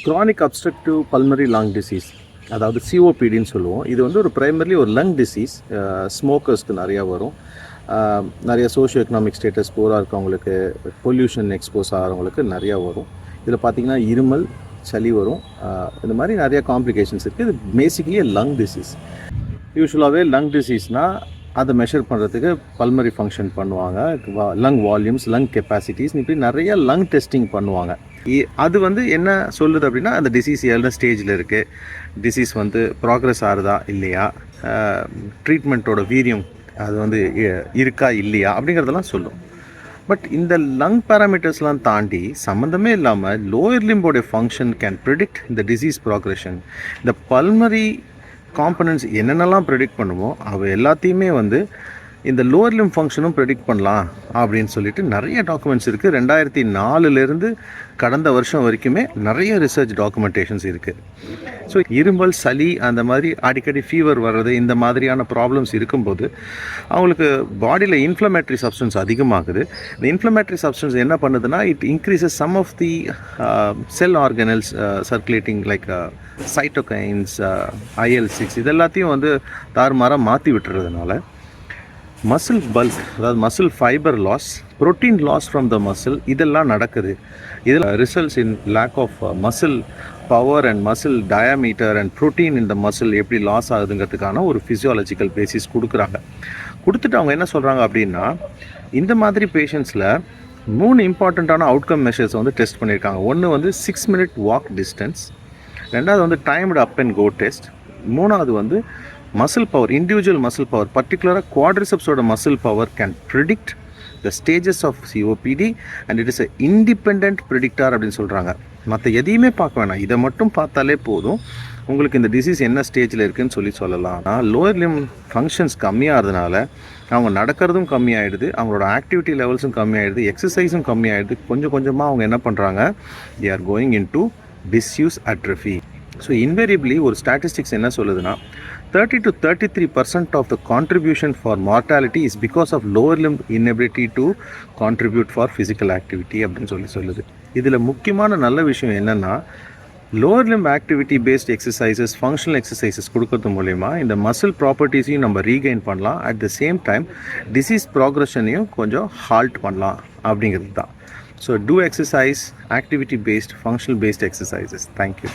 Chronic obstructive pulmonary lung disease, அதாவது சிஓபிடின்னு சொல்லுவோம். இது வந்து ஒரு ப்ரைமர்லி ஒரு லங் டிசீஸ். ஸ்மோக்கர்ஸ்க்கு நிறையா வரும். நிறைய சோஷியோ எக்கனாமிக் ஸ்டேட்டஸ் பூராக இருக்கவங்களுக்கு, பொல்யூஷன் எக்ஸ்போஸ் ஆகிறவங்களுக்கு நிறையா வரும். இதில் பார்த்திங்கன்னா இருமல், சளி வரும். இந்த மாதிரி நிறையா காம்ப்ளிகேஷன்ஸ் இருக்குது. இது பேசிக்கலி லங் டிசீஸ். யூஸ்வலாகவே லங் டிசீஸ்னால் அதை மெஷர் பண்ணுறதுக்கு பல்மரி ஃபங்க்ஷன் பண்ணுவாங்க, லங் வால்யூம்ஸ், லங் கெப்பாசிட்டிஸ், இப்படி நிறைய லங் டெஸ்டிங் பண்ணுவாங்க. அது வந்து என்ன சொல்லுது அப்படின்னா, அந்த டிசீஸ் எந்த ஸ்டேஜில் இருக்குது, டிசீஸ் வந்து ப்ராக்ரெஸ் ஆகுதா இல்லையா, ட்ரீட்மெண்ட்டோட வீரியம் அது வந்து இருக்கா இல்லையா அப்படிங்கிறதெல்லாம் சொல்லும். பட் இந்த லங் பேராமீட்டர்ஸ்லாம் தாண்டி சம்மந்தமே இல்லாமல் லோயர் லிம்போடைய ஃபங்க்ஷன் கேன் ப்ரிடிக்ட் இந்த டிசீஸ் ப்ராக்ரெஷன். இந்த பல்மரி காம்பனன்ட்ஸ் என்னென்னலாம் ப்ரெடிக்ட் பண்ணுமோ அவ எல்லாத்தையுமே வந்து இந்த லோவர் லிம் ஃபங்க்ஷனும் ப்ரெடிக்ட் பண்ணலாம் அப்படின்னு சொல்லிட்டு நிறைய டாக்குமெண்ட்ஸ் இருக்குது. 2004 கடந்த வருஷம் வரைக்குமே நிறைய ரிசர்ச் டாக்குமெண்டேஷன்ஸ் இருக்குது. ஸோ இருமல், சளி, அந்த மாதிரி அடிக்கடி ஃபீவர் வர்றது, இந்த மாதிரியான ப்ராப்ளம்ஸ் இருக்கும்போது அவங்களுக்கு பாடியில் இன்ஃப்ளமேட்ரி சப்ஸ்டன்ஸ் அதிகமாகுது. இந்த இன்ஃப்ளமேட்ரி சப்ஸ்டன்ஸ் என்ன பண்ணுதுன்னா, it increases some of the cell organelles circulating like cytokines, IL-6, இதெல்லாத்தையும் வந்து தாறுமாறாக மாற்றி விட்டுறதுனால மசில் பல்க், அதாவது muscle fibre loss, protein loss from the muscle, இதெல்லாம் நடக்குது. இதில் results in lack of muscle power and muscle diameter and protein இந்த மசில் எப்படி லாஸ் ஆகுதுங்கிறதுக்கான ஒரு ஃபிசியாலஜிக்கல் பேசிஸ் கொடுத்துட்டு அவங்க என்ன சொல்கிறாங்க அப்படின்னா, இந்த மாதிரி பேஷண்ட்ஸில் 3 இம்பார்ட்டண்ட்டான அவுட்கம் மெஷர்ஸ் வந்து டெஸ்ட் பண்ணியிருக்காங்க. ஒன்று வந்து 6 minute வாக் டிஸ்டன்ஸ், ரெண்டாவது வந்து timed up and go test, மூணாவது வந்து muscle power, individual muscle power, பர்டிகுலராக குவாட்ரிசெப்ஸோட muscle power can predict the stages of COPD and it is a independent predictor அப்படின்னு சொல்கிறாங்க. மற்ற எதையுமே பார்க்க வேணாம், இதை மட்டும் பார்த்தாலே போதும் உங்களுக்கு இந்த டிசீஸ் என்ன ஸ்டேஜில் இருக்குதுன்னு சொல்லலாம். ஆனால் லோயர் லிம் ஃபங்க்ஷன்ஸ் கம்மியாகிறதுனால அவங்க நடக்கிறதும் கம்மியாகிடுது, அவங்களோட ஆக்டிவிட்டி லெவல்ஸும் கம்மியாகிடுது, எக்ஸசைஸும் கம்மியாகிடுது. கொஞ்சம் கொஞ்சமாக அவங்க என்ன பண்ணுறாங்க, they are going in to tissues atrophy. So invariably ஒரு ஸ்டாட்டிஸ்டிக்ஸ் என்ன சொல்லுதுன்னா, 30 to 33% of the contribution for mortality is because of lower limb inability to contribute for physical activity அப்படின்னு சொல்லுது. இதில் முக்கியமான நல்ல விஷயம் என்னென்னா, lower limb activity based exercises, functional exercises கொடுக்கறது மூலயமா இந்த மசில் ப்ராப்பர்ட்டிஸையும் நம்ம ரீகெயின் பண்ணலாம். At the same time disease ப்ராக்ரெஷனையும் கொஞ்சம் ஹால்ட் பண்ணலாம் அப்படிங்கிறது தான். So do exercise, activity based, functional based exercises. Thank you.